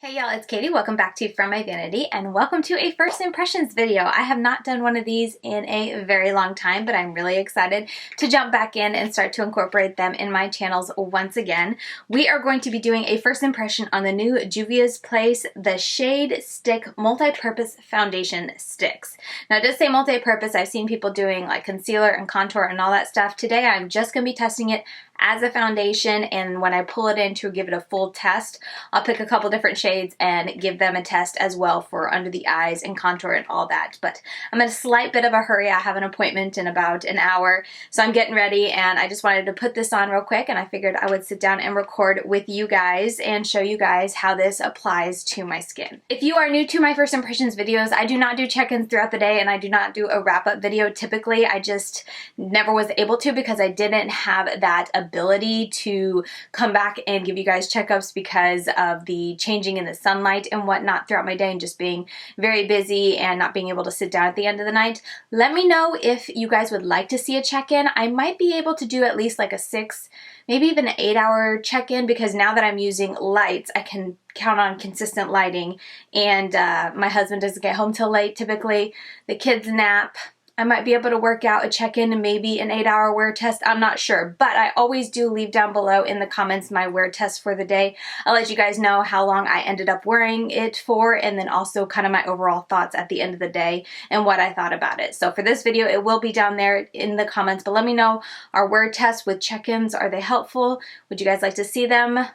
Hey y'all, it's Katie. Welcome back to From My Vanity and welcome to a first impressions video. I have not done one of these in a very long time, but I'm really excited to jump back in and start to incorporate them in my channels once again. We are going to be doing a first impression on the new Juvia's Place, the Shade Stick Multi-Purpose Foundation Sticks. Now it does say multi-purpose. I've seen people doing like concealer and contour and all that stuff. Today I'm just going to be testing it as a foundation, and when I pull it in to give it a full test, I'll pick a couple different shades and give them a test as well for under the eyes and contour and all that. But I'm in a slight bit of a hurry. I have an appointment in about an hour, so I'm getting ready, and I just wanted to put this on real quick, and I figured I would sit down and record with you guys and show you guys how this applies to my skin. If you are new to my first impressions videos, I do not do check-ins throughout the day, and I do not do a wrap-up video typically. I just never was able to because I didn't have that ability to come back and give you guys checkups because of the changing in the sunlight and whatnot throughout my day and just being very busy and not being able to sit down at the end of the night. Let me know if you guys would like to see a check-in. I might be able to do at least like a 6, maybe even an 8-hour check-in, because now that I'm using lights, I can count on consistent lighting, and my husband doesn't get home till late typically. The kids nap. I might be able to work out a check-in and maybe an 8-hour wear test. I'm not sure, but I always do leave down below in the comments my wear test for the day. I'll let you guys know how long I ended up wearing it for, and then also kind of my overall thoughts at the end of the day and what I thought about it. So for this video, it will be down there in the comments, but let me know, our wear tests with check-ins, are they helpful? Would you guys like to see them?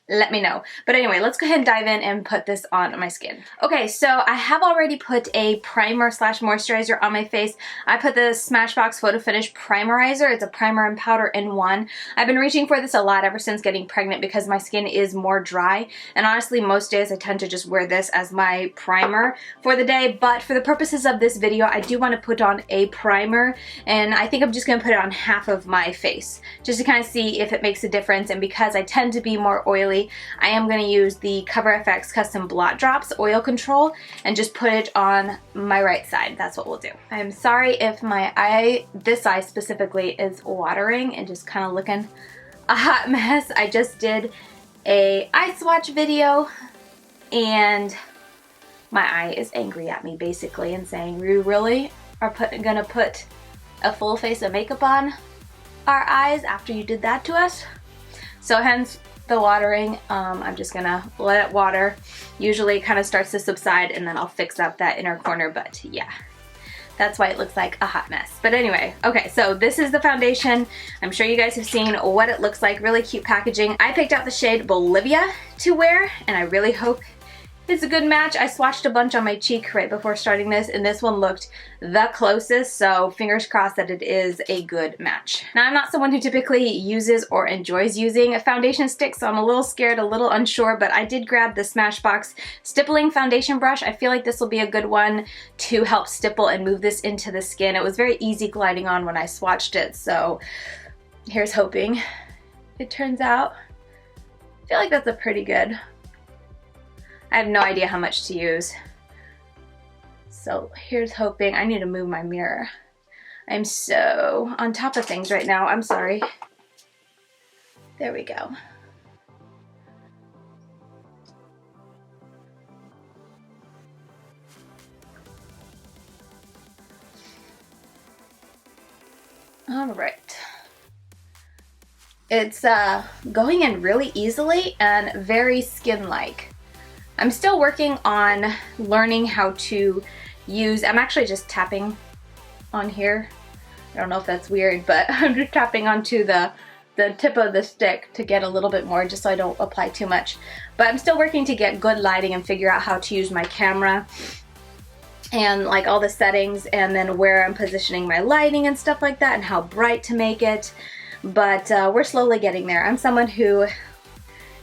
Let me know. But anyway, let's go ahead and dive in and put this on my skin. Okay, so I have already put a primer slash moisturizer on my face. I put the Smashbox Photo Finish Primerizer. It's a primer and powder in one. I've been reaching for this a lot ever since getting pregnant because my skin is more dry. And honestly, most days I tend to just wear this as my primer for the day. But for the purposes of this video, I do want to put on a primer. And I think I'm just going to put it on half of my face just to kind of see if it makes a difference. And because I tend to be more oily, I am going to use the CoverFX Custom Blot Drops Oil Control and just put it on my right side. That's what we'll do. I'm sorry if my eye, this eye specifically, is watering and just kind of looking a hot mess. I just did a eye swatch video and my eye is angry at me basically and saying, "You really are gonna put a full face of makeup on our eyes after you did that to us?" So hence the watering. I'm just gonna let it water. Usually it kind of starts to subside and then I'll fix up that inner corner, but yeah, that's why it looks like a hot mess. But anyway, okay, so this is the foundation. I'm sure you guys have seen what it looks like. Really cute packaging. I picked out the shade Bolivia to wear, and I really hope it's a good match. I swatched a bunch on my cheek right before starting this, and this one looked the closest, so fingers crossed that it is a good match. Now, I'm not someone who typically uses or enjoys using foundation sticks, so I'm a little scared, a little unsure, but I did grab the Smashbox Stippling Foundation Brush. I feel like this will be a good one to help stipple and move this into the skin. It was very easy gliding on when I swatched it, so here's hoping it turns out. I feel like that's a pretty good. I have no idea how much to use. So here's hoping. I need to move my mirror. I'm so on top of things right now. I'm sorry. There we go. All right. It's going in really easily and very skin-like. I'm still working on learning how to use, I'm actually just tapping on here. I don't know if that's weird, but I'm just tapping onto the tip of the stick to get a little bit more just so I don't apply too much. But I'm still working to get good lighting and figure out how to use my camera and like all the settings and then where I'm positioning my lighting and stuff like that and how bright to make it. But we're slowly getting there. I'm someone who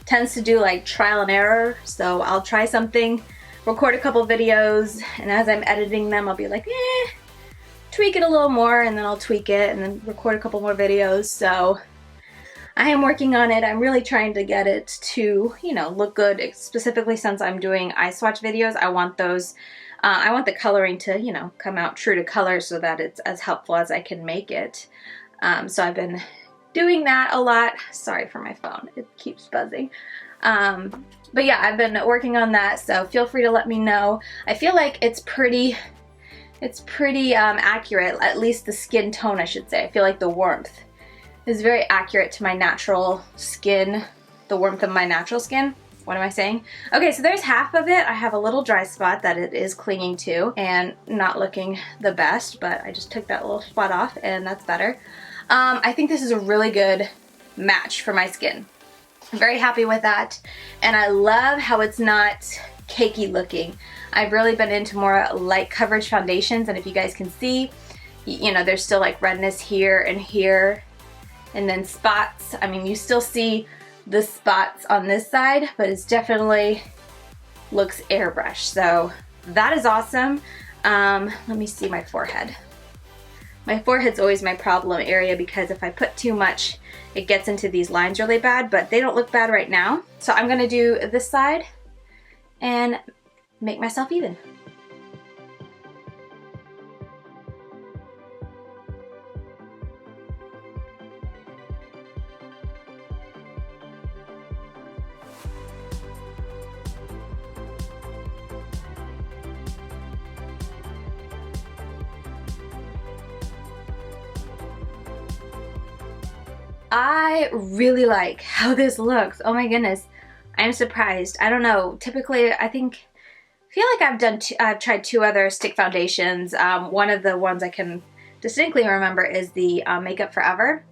tends to do like trial and error, so I'll try something, record a couple videos, and as I'm editing them I'll be like, tweak it a little more, and then I'll tweak it and then record a couple more videos. So I am working on it. I'm really trying to get it to, you know, look good, specifically since I'm doing eye swatch videos. I want those, I want the coloring to, you know, come out true to color so that it's as helpful as I can make it. So I've been doing that a lot. Sorry for my phone, it keeps buzzing. But yeah, I've been working on that, so feel free to let me know. I feel like it's pretty accurate, at least the skin tone, I should say. I feel like the warmth is very accurate to my natural skin, the warmth of my natural skin. What am I saying? Okay, so there's half of it. I have a little dry spot that it is clinging to and not looking the best, but I just took that little spot off and that's better. I think this is a really good match for my skin. I'm very happy with that, and I love how it's not cakey looking. I've really been into more light coverage foundations, and if you guys can see, you know, there's still like redness here, and then spots. I mean, you still see the spots on this side, but it's definitely looks airbrushed, so that is awesome. Let me see my forehead. My forehead's always my problem area because if I put too much, it gets into these lines really bad, but they don't look bad right now. So I'm gonna do this side and make myself even. I really like how this looks. Oh my goodness, I'm surprised. I don't know, typically I feel like I've tried 2 other stick foundations. One of the ones I can distinctly remember is the Makeup Forever.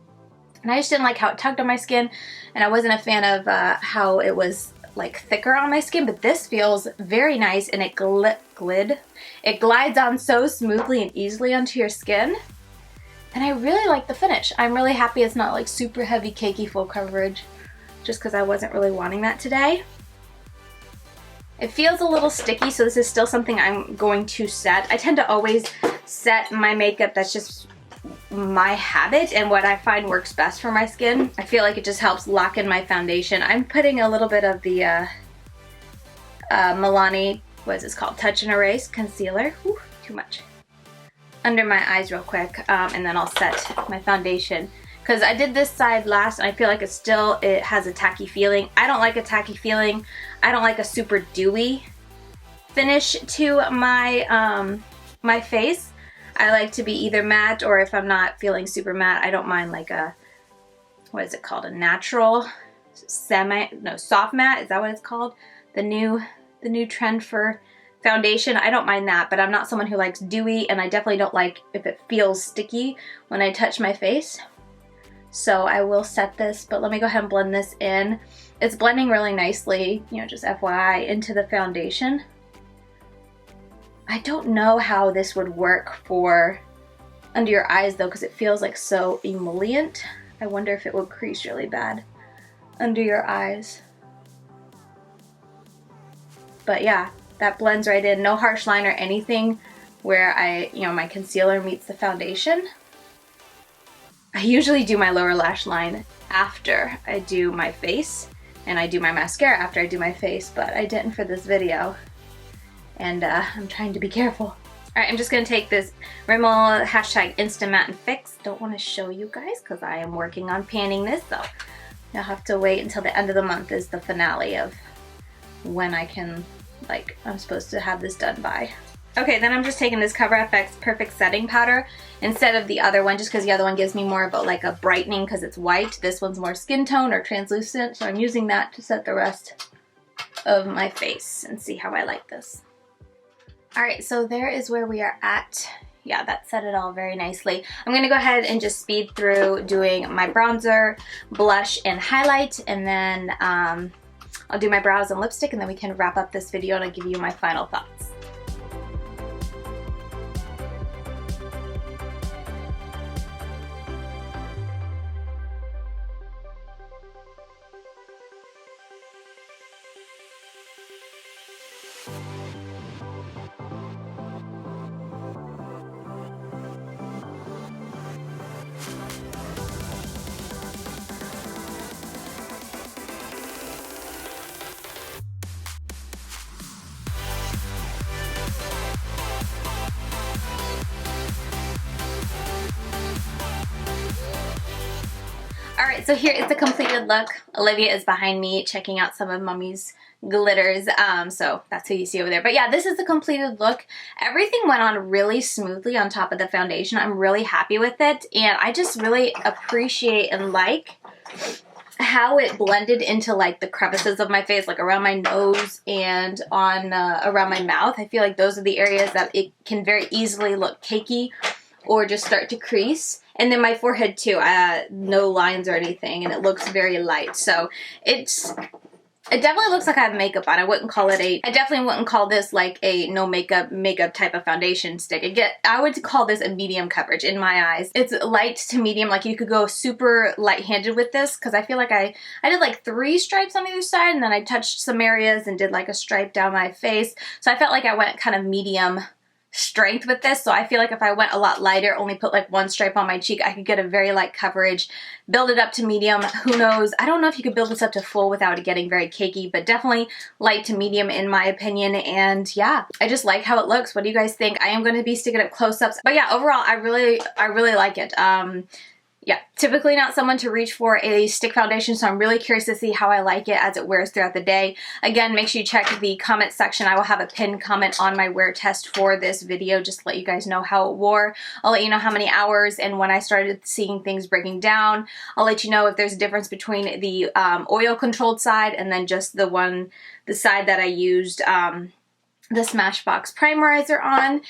And I just didn't like how it tugged on my skin, and I wasn't a fan of how it was like thicker on my skin, but this feels very nice, and it glides on so smoothly and easily onto your skin. And I really like the finish. I'm really happy it's not like super heavy, cakey, full coverage, just because I wasn't really wanting that today. It feels a little sticky, so this is still something I'm going to set. I tend to always set my makeup. That's just my habit and what I find works best for my skin. I feel like it just helps lock in my foundation. I'm putting a little bit of the Milani, what is this called? Touch and Erase Concealer. Whew, too much. Under my eyes real quick, and then I'll set my foundation. Because I did this side last, and I feel like it has a tacky feeling. I don't like a tacky feeling. I don't like a super dewy finish to my my face. I like to be either matte, or if I'm not feeling super matte, I don't mind like a, what is it called? A natural soft matte. Is that what it's called? The new trend for foundation. I don't mind that, but I'm not someone who likes dewy, and I definitely don't like if it feels sticky when I touch my face. So I will set this, but let me go ahead and blend this in. It's blending really nicely, you know, just FYI, into the foundation. I don't know how this would work for under your eyes though, because it feels like so emollient. I wonder if it would crease really bad under your eyes. But yeah, that blends right in. No harsh line or anything where my concealer meets the foundation. I usually do my lower lash line after I do my face, and I do my mascara after I do my face, but I didn't for this video, and I'm trying to be careful. Alright, I'm just going to take this Rimmel hashtag Insta Matte and Fix. Don't want to show you guys because I am working on panning this, so you'll have to wait until the end of the month is the finale of when I can, like, I'm supposed to have this done by. Okay, then I'm just taking this CoverFX Perfect Setting Powder instead of the other one, just because the other one gives me more of a brightening because it's white. This one's more skin tone or translucent, so I'm using that to set the rest of my face and see how I like this. Alright, so there is where we are at. Yeah, that set it all very nicely. I'm going to go ahead and just speed through doing my bronzer, blush, and highlight, and then I'll do my brows and lipstick, and then we can wrap up this video and I'll give you my final thoughts. Alright, so here is the completed look. Olivia is behind me checking out some of Mommy's glitters, so that's who you see over there. But yeah, this is the completed look. Everything went on really smoothly on top of the foundation. I'm really happy with it, and I just really appreciate and like how it blended into like the crevices of my face, like around my nose and on around my mouth. I feel like those are the areas that it can very easily look cakey or just start to crease. And then my forehead too, no lines or anything, and it looks very light. So it definitely looks like I have makeup on. I definitely wouldn't call this like a no makeup type of foundation stick. I would call this a medium coverage in my eyes. It's light to medium, like you could go super light-handed with this, because I feel like I did like 3 stripes on either side, and then I touched some areas and did like a stripe down my face. So I felt like I went kind of medium strength with this. So I feel like if I went a lot lighter, only put like 1 stripe on my cheek, I could get a very light coverage, build it up to medium. Who knows? I don't know if you could build this up to full without it getting very cakey, but definitely light to medium in my opinion. And yeah, I just like how it looks. What do you guys think? I am going to be sticking up close-ups, but yeah, overall I really like it. Yeah, typically not someone to reach for a stick foundation, so I'm really curious to see how I like it as it wears throughout the day. Again, make sure you check the comment section. I will have a pinned comment on my wear test for this video just to let you guys know how it wore. I'll let you know how many hours and when I started seeing things breaking down. I'll let you know if there's a difference between the oil controlled side and then just the side that I used the Smashbox primerizer on.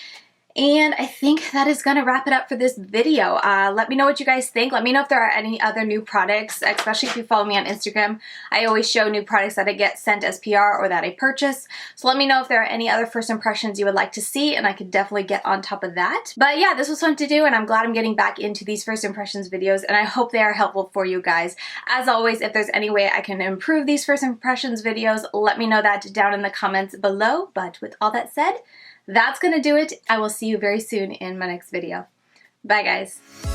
And I think that is going to wrap it up for this video. Let me know what you guys think. Let me know if there are any other new products, especially if you follow me on Instagram. I always show new products that I get sent as PR or that I purchase. So let me know if there are any other first impressions you would like to see, and I could definitely get on top of that. But yeah, this was fun to do, and I'm glad I'm getting back into these first impressions videos, and I hope they are helpful for you guys. As always, if there's any way I can improve these first impressions videos, let me know that down in the comments below. But with all that said, that's gonna do it. I will see you very soon in my next video. Bye guys.